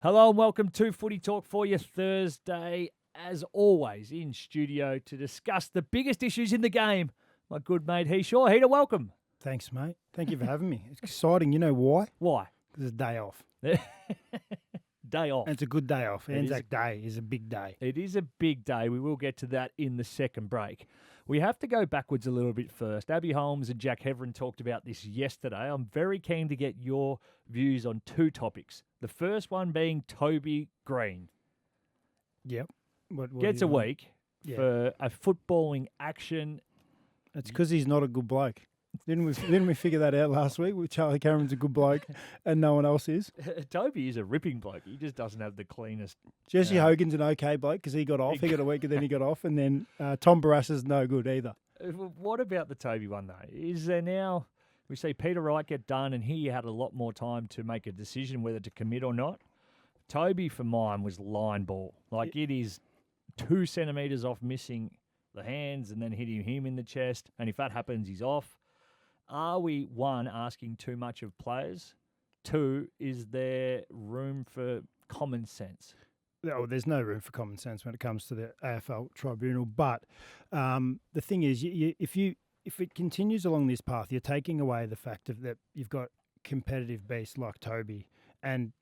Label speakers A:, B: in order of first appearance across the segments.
A: Hello and welcome to Footy Talk for your Thursday. As always, in studio to discuss the biggest issues in the game, my good mate Heath Shaw. Heath, welcome.
B: Thanks, mate. Thank you for having me. It's exciting. You know why?
A: Why?
B: Because it's a day off.
A: Day off.
B: And it's a good day off. Anzac Day is a big day.
A: It is a big day. We will get to that in the second break. We have to go backwards a little bit first. Abby Holmes and Jack Heverin talked about this yesterday. I'm very keen to get your views on two topics. The first one being Toby Green.
B: Yep. What
A: Gets a week for a footballing action.
B: It's because he's not a good bloke. Didn't we figure that out last week? Charlie Cameron's a good bloke and no one else is.
A: Toby is a ripping bloke. He just doesn't have the cleanest.
B: Jesse Hogan's an okay bloke because he got off. He got a week and then he got off. And then Tom Barassa's no good either.
A: What about the Toby one, though? Is there now, we see Peter Wright get done and he had a lot more time to make a decision whether to commit or not. Toby, for mine, was line ball. Like it is 2 centimetres off missing the hands and then hitting him in the chest. And if that happens, he's off. Are we, one, asking too much of players? Two, is there room for common sense?
B: Oh, there's no room for common sense when it comes to the AFL Tribunal. But the thing is, if it continues along this path, you're taking away the fact that you've got competitive beasts like Toby and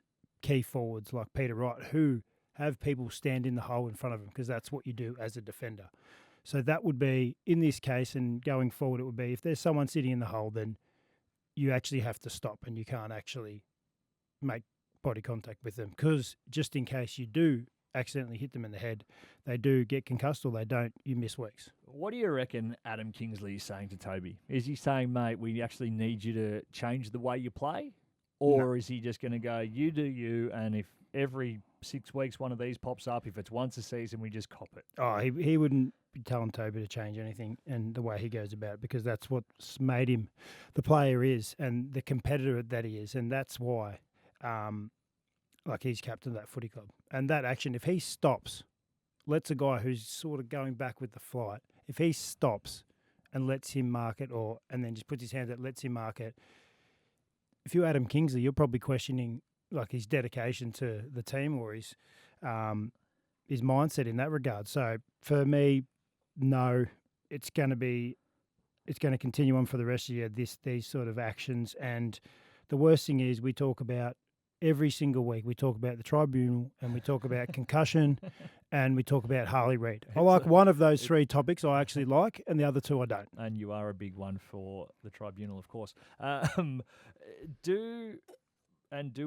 B: key forwards like Peter Wright who have people stand in the hole in front of them because that's what you do as a defender. So that would be, in this case and going forward, it would be if there's someone sitting in the hole, then you actually have to stop and you can't actually make body contact with them because just in case you do accidentally hit them in the head, they do get concussed or they don't, you miss weeks.
A: What do you reckon Adam Kingsley is saying to Toby? Is he saying, mate, we actually need you to change the way you play? Or is he just going to go, you do you, and if every 6 weeks one of these pops up, if it's once a season, we just cop it?
B: Oh, he wouldn't be telling Toby to change anything and the way he goes about it because that's what's made him the player is and the competitor that he is. And that's why he's captain of that footy club. And that action, if he stops, lets a guy who's sort of going back with the flight, if he stops and lets him mark it and then just puts his hands out, lets him mark it, if you're Adam Kingsley, you're probably questioning like his dedication to the team or his mindset in that regard. So for me, no, it's going to continue on for the rest of the year, these sort of actions. And the worst thing is we talk about every single week, we talk about the Tribunal and we talk about concussion and we talk about Harley Reid. I like one of those 3 topics I actually like and the other 2 I don't.
A: And you are a big one for the Tribunal, of course. Do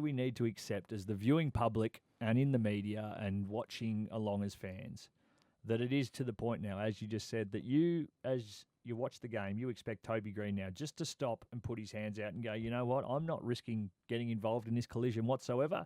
A: we need to accept as the viewing public and in the media and watching along as fans that it is to the point now, as you just said, that you, as you watch the game, you expect Toby Green now just to stop and put his hands out and go, you know what, I'm not risking getting involved in this collision whatsoever.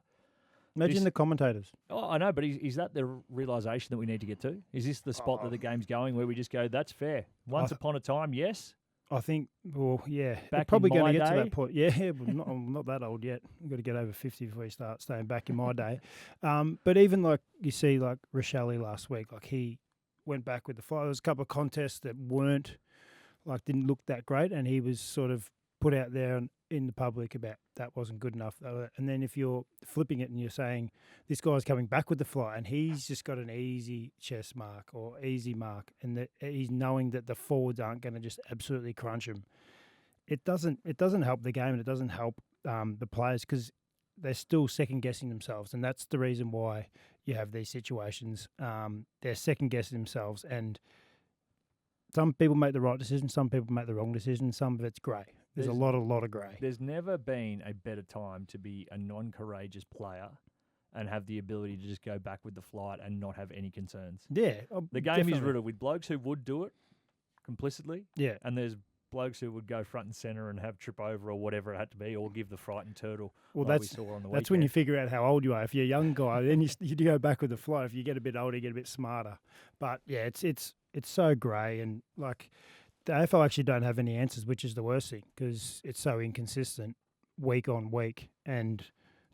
B: Imagine the commentators.
A: Oh, I know, but is that the realisation that we need to get to? Is this the spot that the game's going where we just go, that's fair? Once upon a time, yes.
B: I think, well, yeah.
A: Back
B: probably
A: in my
B: going to get
A: day?
B: to that point. Yeah, but I'm not that old yet. I've got to get over 50 before you start staying back in my day. But even like you see, like Rochelle last week, like he went back with the fly. There was a couple of contests that didn't look that great, and he was sort of put out there in the public about that wasn't good enough. And then if you're flipping it and you're saying this guy's coming back with the fly and he's just got an easy chest mark or easy mark and that he's knowing that the forwards aren't going to just absolutely crunch him, it doesn't help the game and it doesn't help the players because they're still second-guessing themselves. And that's the reason why you have these situations. They're second-guessing themselves and some people make the right decision, some people make the wrong decision, some of it's grey. There's a lot of grey.
A: There's never been a better time to be a non-courageous player and have the ability to just go back with the flight and not have any concerns.
B: Yeah.
A: The game is riddled with blokes who would do it complicitly.
B: Yeah.
A: And there's blokes who would go front and centre and have trip over or whatever it had to be or give the frightened turtle we saw on the weekend.
B: That's when you figure out how old you are. If you're a young guy, then you go back with the flight. If you get a bit older, you get a bit smarter. But, yeah, it's so grey and, like, the AFL actually don't have any answers, which is the worst thing because it's so inconsistent week on week and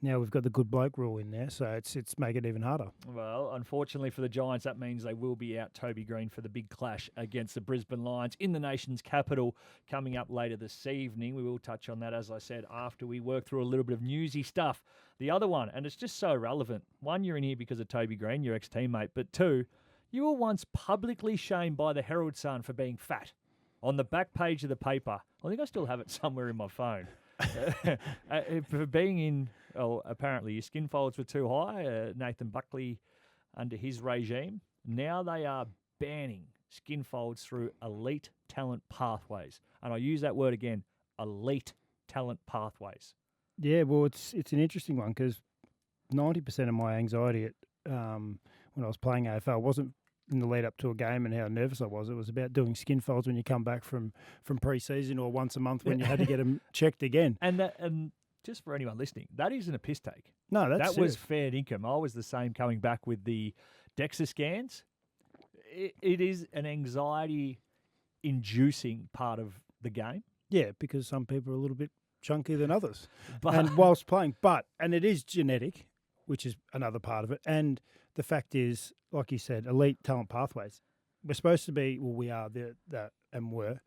B: now we've got the good bloke rule in there, so it's make it even harder.
A: Well, unfortunately for the Giants, that means they will be out Toby Green for the big clash against the Brisbane Lions in the nation's capital coming up later this evening. We will touch on that, as I said, after we work through a little bit of newsy stuff. The other one, and it's just so relevant. One, you're in here because of Toby Green, your ex-teammate. But two, you were once publicly shamed by the Herald Sun for being fat. On the back page of the paper, I think I still have it somewhere in my phone. For being in, apparently your Skinfolds were too high. Nathan Buckley, under his regime, now they are banning Skinfolds through elite talent pathways. And I use that word again, elite talent pathways.
B: Yeah, well, it's an interesting one because 90% of my anxiety when I was playing AFL wasn't in the lead up to a game and how nervous I was. It was about doing Skinfolds when you come back from pre-season or once a month when you had to get them checked again.
A: And just for anyone listening, that isn't a piss take.
B: No, that
A: was fair income. I was the same coming back with the DEXA scans. It is an anxiety-inducing part of the game.
B: Yeah, because some people are a little bit chunkier than others. And whilst playing, and it is genetic, which is another part of it. And the fact is, like you said, elite talent pathways. We're supposed to be, we are were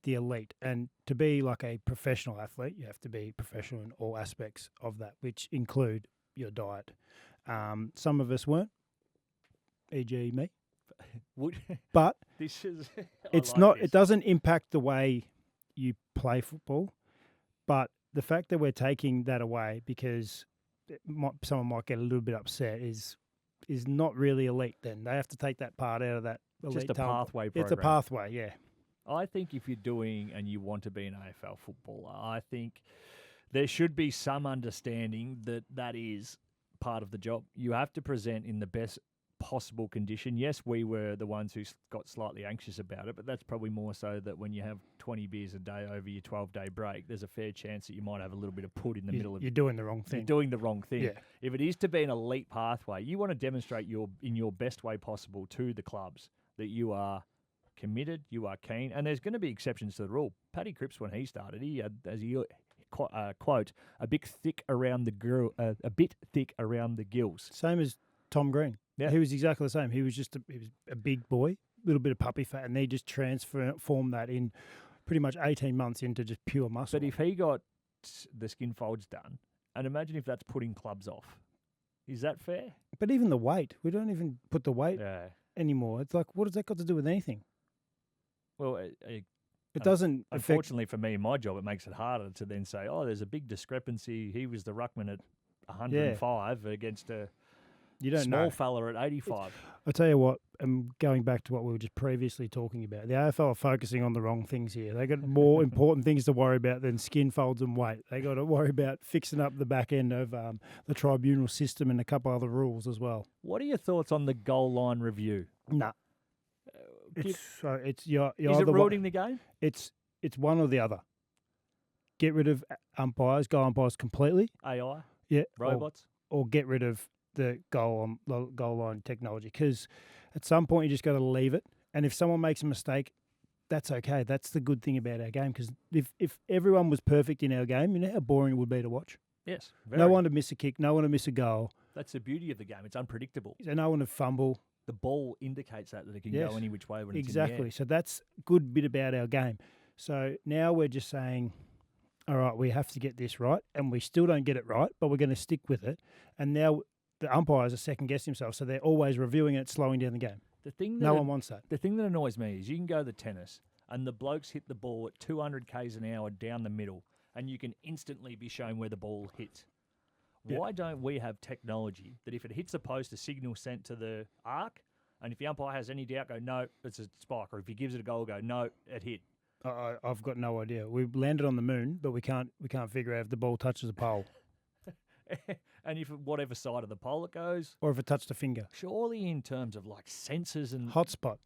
B: the elite. And to be like a professional athlete, you have to be professional in all aspects of that, which include your diet. Some of us weren't, e.g. me. But it doesn't impact the way you play football. But the fact that we're taking that away because someone might get a little bit upset is not really elite then. They have to take that part out of that elite
A: just a
B: talent.
A: pathway program.
B: It's a pathway, yeah.
A: I think if you're doing and you want to be an AFL footballer, I think there should be some understanding that that is part of the job. You have to present in the best possible condition. Yes, we were the ones who got slightly anxious about it, but that's probably more so that when you have 20 beers a day over your 12-day break, there's a fair chance that you might have a little bit of put in the middle of it.
B: You're doing the wrong thing.
A: You're doing the wrong thing.
B: Yeah.
A: If it is to be an elite pathway, you want to demonstrate in your best way possible to the clubs that you are committed, you are keen, and there's going to be exceptions to the rule. Paddy Cripps, when he started, he had, as he quote, a bit thick around the gills.
B: Same as Tom Green.
A: Yeah.
B: He was exactly the same. He was a big boy, a little bit of puppy fat, and they just transformed that in pretty much 18 months into just pure muscle.
A: But if he got the Skinfolds done, and imagine if that's putting clubs off, is that fair?
B: But even the weight, we don't even put the weight anymore. It's like, what has that got to do with anything?
A: Well,
B: it doesn't.
A: Unfortunately for me, in my job, it makes it harder to then say, oh, there's a big discrepancy. He was the ruckman at 105 against a small fella at 85.
B: I'll tell you what, going back to what we were just previously talking about, the AFL are focusing on the wrong things here. They got more important things to worry about than skin folds and weight. They got to worry about fixing up the back end of the tribunal system and a couple other rules as well.
A: What are your thoughts on the goal line review?
B: Nah. Is it
A: ruining the game?
B: It's one or the other. Get rid of goal umpires completely.
A: AI?
B: Yeah.
A: Robots?
B: Or get rid of the goal line technology, because at some point you just got to leave it. And if someone makes a mistake, that's okay. That's the good thing about our game, because if everyone was perfect in our game, you know how boring it would be to watch?
A: Yes.
B: No one to miss a kick, no one to miss a goal.
A: That's the beauty of the game. It's unpredictable.
B: So no one to fumble.
A: The ball indicates that it can go any which way when it's in the air.
B: So that's a good bit about our game. So now we're just saying, all right, we have to get this right, and we still don't get it right, but we're going to stick with it. And now the umpires are second-guessing themselves, so they're always reviewing it, slowing down the game. No one wants that.
A: The thing that annoys me is you can go to the tennis, and the blokes hit the ball at 200 k's an hour down the middle, and you can instantly be shown where the ball hits.
B: Yep.
A: Why don't we have technology that if it hits the post, a signal sent to the arc, and if the umpire has any doubt, go, no, it's a spike, or if he gives it a goal, go, no, it hit.
B: I've got no idea. We've landed on the moon, but we can't figure out if the ball touches a pole.
A: And if whatever side of the pole it goes.
B: Or if it touched a finger.
A: Surely in terms of like sensors and...
B: Hotspot.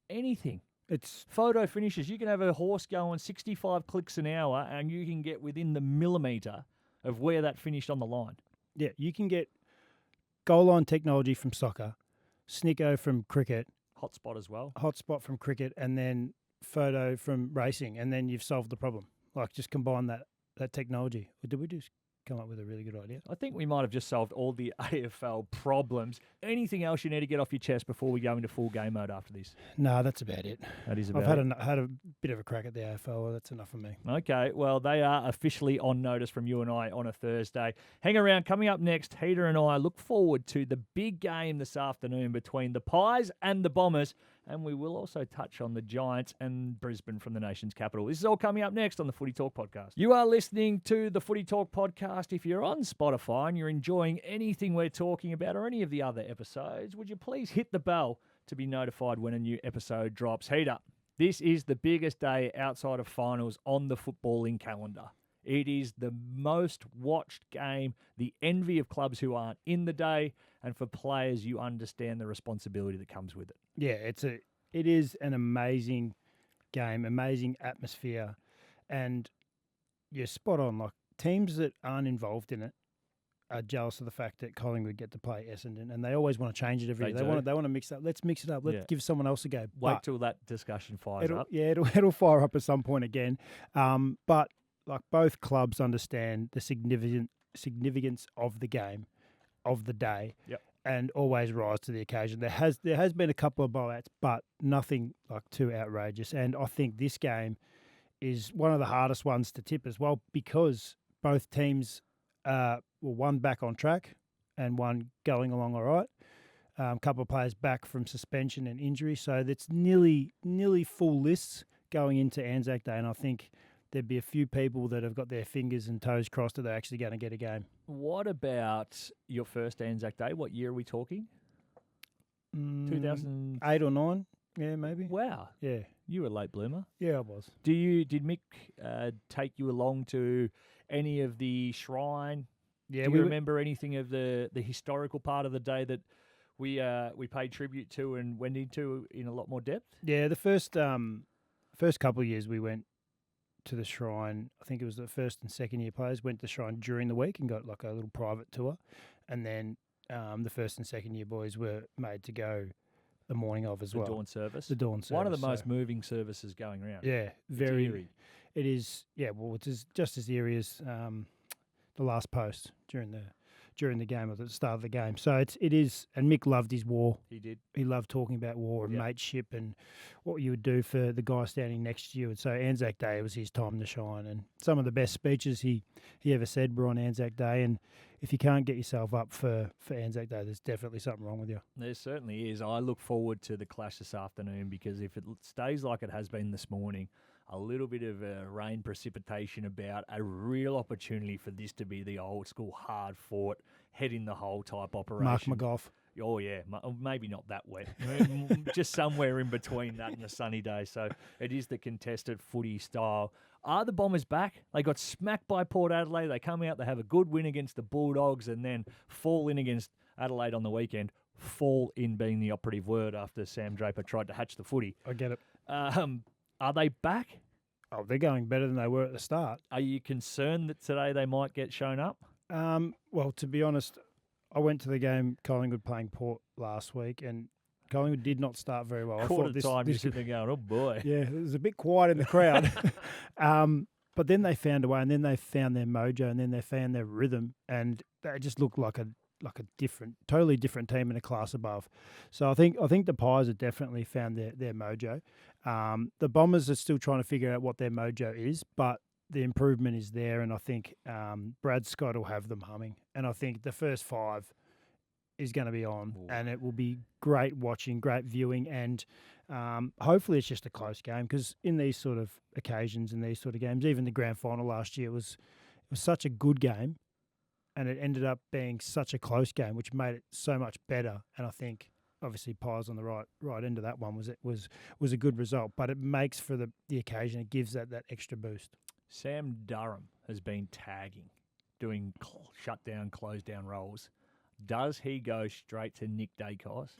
A: Anything.
B: It's...
A: Photo finishes. You can have a horse going 65 clicks an hour and you can get within the millimetre of where that finished on the line.
B: Yeah, you can get goal line technology from soccer, Snicko from cricket.
A: Hotspot as well.
B: Hotspot from cricket, and then photo from racing, and then you've solved the problem. Like, just combine that technology. Or did we do come up with a really good idea.
A: I think we might have just solved all the AFL problems. Anything else you need to get off your chest before we go into full game mode after this?
B: No, that's about it.
A: That is about
B: I've
A: it.
B: had a bit of a crack at the AFL. That's enough for me.
A: Okay, well, they are officially on notice from you and I on a Thursday. Hang around. Coming up next, Heater and I look forward to the big game this afternoon between the Pies and the Bombers, and we will also touch on the Giants and Brisbane from the nation's capital. This is all coming up next on the Footy Talk podcast. You are listening to the Footy Talk podcast. If you're on Spotify and you're enjoying anything we're talking about or any of the other episodes, would you please hit the bell to be notified when a new episode drops? Heater, this is the biggest day outside of finals on the footballing calendar. It is the most watched game, the envy of clubs who aren't in the day, and for players, you understand the responsibility that comes with it.
B: Yeah, it is an amazing game, amazing atmosphere, and you're spot on. Like, teams that aren't involved in it are jealous of the fact that Collingwood get to play Essendon, and they always want to change it every year. They want to mix it up. Let's mix it up. Let's give someone else a go.
A: Wait till that discussion fires up.
B: Yeah, it'll fire up at some point again. But like, both clubs understand the significance of the game, of the day.
A: Yep.
B: And always rise to the occasion. There has been a couple of blowouts, but nothing like too outrageous. And I think this game is one of the hardest ones to tip as well, because both teams were one back on track and one going along all right. A couple of players back from suspension and injury, so that's nearly full lists going into Anzac Day. And I think there'd be a few people that have got their fingers and toes crossed that they're actually going to get a game.
A: What about your first Anzac Day? What year are we talking?
B: 2008 or 9, yeah, maybe.
A: Wow.
B: Yeah.
A: You were a late bloomer.
B: Yeah, I was.
A: Did Mick take you along to any of the shrine?
B: Yeah,
A: Do you remember anything of the historical part of the day that we paid tribute to and went into in a lot more depth?
B: Yeah, the first couple of years we went to the shrine. I think it was the first and second year players went to the shrine during the week and got like a little private tour, and then the first and second year boys were made to go the morning of as well.
A: The dawn service.
B: The dawn service.
A: One of the most moving services going around.
B: Yeah,
A: very eerie.
B: It is. Yeah, well, it's just as eerie as the last post during the game, or the start of the game. So it is, and Mick loved his war.
A: He did.
B: He loved talking about war and mateship and what you would do for the guy standing next to you. And so Anzac Day was his time to shine. And some of the best speeches he ever said were on Anzac Day. And if you can't get yourself up for Anzac Day, there's definitely something wrong with you.
A: There certainly is. I look forward to the clash this afternoon, because if it stays like it has been this morning, a little bit of rain precipitation about, a real opportunity for this to be the old school, hard fought, head in the hole type operation.
B: Mark McGough.
A: Oh, yeah. Maybe not that wet. Just somewhere in between that and a sunny day. So it is the contested footy style. Are the Bombers back? They got smacked by Port Adelaide. They come out, they have a good win against the Bulldogs, and then fall in against Adelaide on the weekend. Fall in being the operative word after Sam Draper tried to hatch the footy.
B: I get it.
A: Are they back?
B: Oh, they're going better than they were at the start.
A: Are you concerned that today they might get shown up?
B: Well, to be honest, I went to the game Collingwood playing Port last week, and Collingwood did not start very well.
A: Quarter time, you're sitting there going, oh boy.
B: Yeah, it was a bit quiet in the crowd. But then they found a way, and then they found their mojo, and then they found their rhythm, and they just looked like a totally different team in a class above. So I think the Pies have definitely found their mojo. The Bombers are still trying to figure out what their mojo is, but the improvement is there, and I think Brad Scott will have them humming. And I think the first 5 is going to be on, and it will be great watching, great viewing, and hopefully it's just a close game, because in these sort of occasions, in these sort of games, even the grand final last year was such a good game, and it ended up being such a close game, which made it so much better. And I think obviously Pies on the right end of that one was a good result, but it makes for the occasion. It gives that extra boost.
A: Sam Durham has been tagging, doing shutdown, close down roles. Does he go straight to Nick Dacos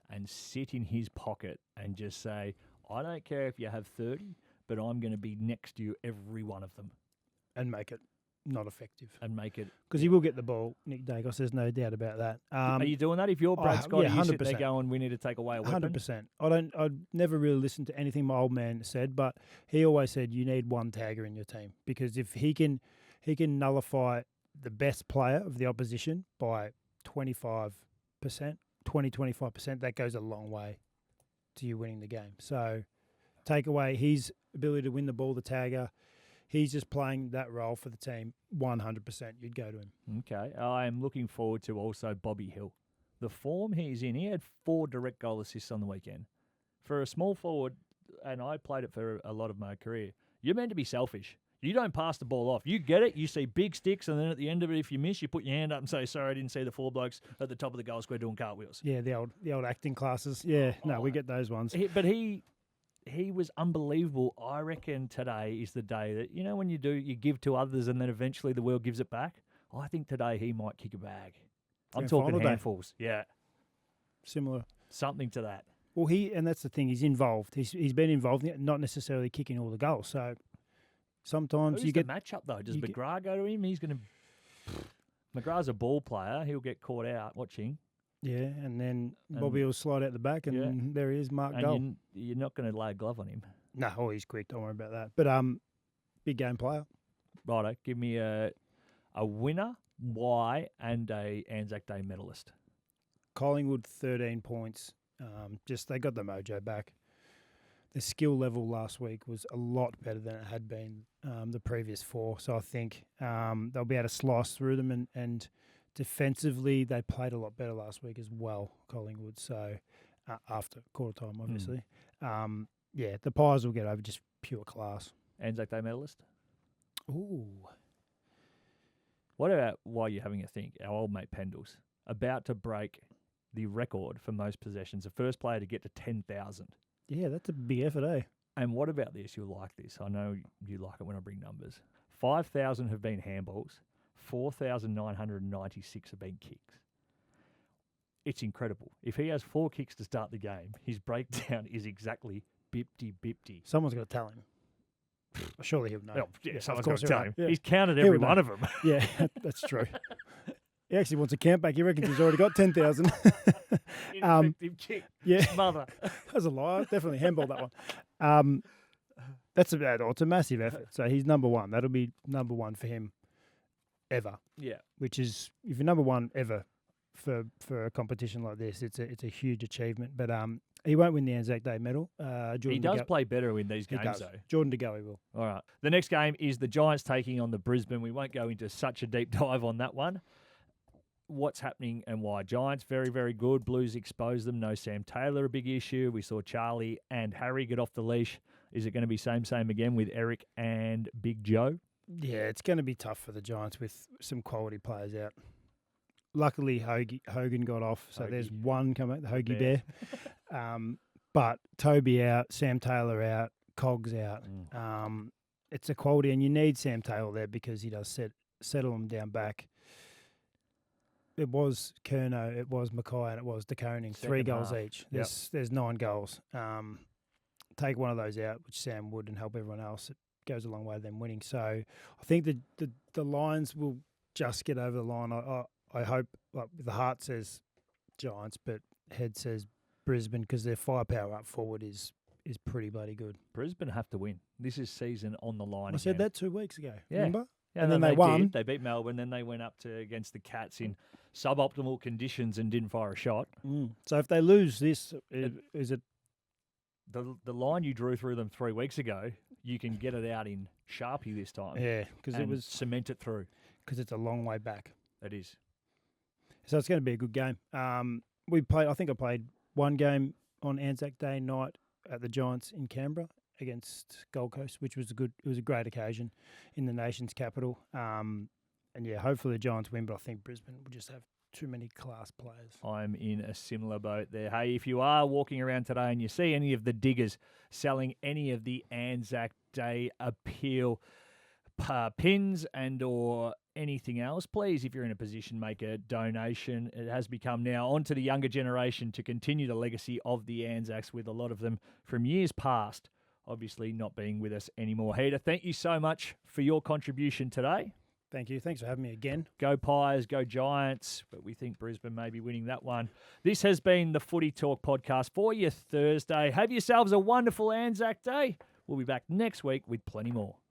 A: and sit in his pocket and just say, I don't care if you have 30, but I'm going to be next to you every one of them?
B: And make it not effective.
A: And make it...
B: Because he will get the ball, Nick Dacos, there's no doubt about that.
A: Are you doing that? If you're Brad Scott,
B: yeah,
A: you sit there going, we need to take away a weapon?
B: 100%. I'd never really listened to anything my old man said, but he always said you need one tagger in your team, because if he can nullify the best player of the opposition by 25%, 20-25%, that goes a long way to you winning the game. So take away his ability to win the ball, the tagger. He's just playing that role for the team 100%. You'd go to him.
A: Okay. I am looking forward to also Bobby Hill. The form he's in, he had 4 direct goal assists on the weekend. For a small forward, and I played it for a lot of my career, you're meant to be selfish. You don't pass the ball off. You get it, you see big sticks, and then at the end of it, if you miss, you put your hand up and say, sorry, I didn't see the 4 blokes at the top of the goal square doing cartwheels.
B: Yeah, the old acting classes. Yeah, we get those ones.
A: But he was unbelievable. I reckon today is the day that, when you give to others and then eventually the world gives it back. I think today he might kick a bag. I'm talking handfuls. Yeah.
B: Similar.
A: Something to that.
B: Well, and that's the thing, he's involved. He's been involved, not necessarily kicking all the goals. So sometimes
A: Who's
B: you get
A: the matchup though. Does McGrath go to him? He's going to. McGrath's a ball player. He'll get caught out watching. Yeah,
B: and then Bobby will slide out the back, and there he is, marked goal.
A: You're not going to lay a glove on him.
B: No, he's quick. Don't worry about that. But big game player.
A: Righto, give me a winner, why, and a Anzac Day medalist.
B: Collingwood 13 points. They got the mojo back. The skill level last week was a lot better than it had been the previous 4. So I think they'll be able to slice through them. And defensively, they played a lot better last week as well, Collingwood. So after quarter time, obviously. The Pies will get over just pure class.
A: Anzac Day medalist?
B: Ooh.
A: What about, while you're having a think, our old mate Pendles, about to break the record for most possessions, the first player to get to 10,000.
B: Yeah, that's a big effort, eh?
A: And what about this? You'll like this. I know you like it when I bring numbers. 5,000 have been handballs. 4,996 have been kicks. It's incredible. If he has 4 kicks to start the game, his breakdown is exactly 50-50.
B: Someone's got to tell him. Surely he'll know.
A: Oh, yeah, someone's got to tell him. Yeah. He's counted every one of them.
B: Yeah, that's true. He actually wants a count back. He reckons he's already got 10,000.
A: Ineffective kick.
B: Yeah.
A: Mother.
B: That's a lie. Definitely handball that one. That's it's a massive effort. So he's number 1. That'll be number 1 for him ever.
A: Yeah.
B: Which is, if you're number 1 ever for a competition like this, it's a huge achievement. But he won't win the Anzac Day medal.
A: He does play better in these games, though.
B: Jordan De Goey will.
A: All right. The next game is the Giants taking on the Brisbane. We won't go into such a deep dive on that one. What's happening and why? Giants, very, very good. Blues exposed them. No Sam Taylor, a big issue. We saw Charlie and Harry get off the leash. Is it going to be same again with Eric and Big Joe?
B: Yeah, it's going to be tough for the Giants with some quality players out. Luckily, Hogan got off, so there's one coming, the Hoagie Bear. But Toby out, Sam Taylor out, Cogs out. It's a quality, and you need Sam Taylor there because he does settle them down back. It was Curnow, it was Mackay, and it was De Koning. 3 goals each. There's 9 goals. Take one of those out, which Sam would, and help everyone else. It goes a long way to them winning. So I think the Lions will just get over the line. I hope, like, the heart says Giants, but head says Brisbane, because their firepower up forward is pretty bloody good.
A: Brisbane have to win. This is season on the line.
B: I said that 2 weeks ago.
A: Yeah.
B: Remember?
A: Yeah,
B: and then they won.
A: They beat Melbourne. Then they went up against the Cats in suboptimal conditions and didn't fire a shot.
B: So if they lose this, is it
A: the line you drew through them 3 weeks ago? You can get it out in Sharpie this time.
B: Yeah, because it was
A: cement it through.
B: Because it's a long way back.
A: It is.
B: So it's going to be a good game. I think I played one game on Anzac Day night at the Giants in Canberra against Gold Coast, which was it was a great occasion in the nation's capital. And yeah, hopefully the Giants win, but I think Brisbane will just have too many class players.
A: I'm in a similar boat there. Hey, if you are walking around today and you see any of the diggers selling any of the Anzac Day appeal pins and or anything else, please, if you're in a position, make a donation. It has become now onto the younger generation to continue the legacy of the Anzacs, with a lot of them from years past obviously not being with us anymore. Heater, thank you so much for your contribution today.
B: Thank you. Thanks for having me again.
A: Go Pies, go Giants, but we think Brisbane may be winning that one. This has been the Footy Talk podcast for your Thursday. Have yourselves a wonderful Anzac Day. We'll be back next week with plenty more.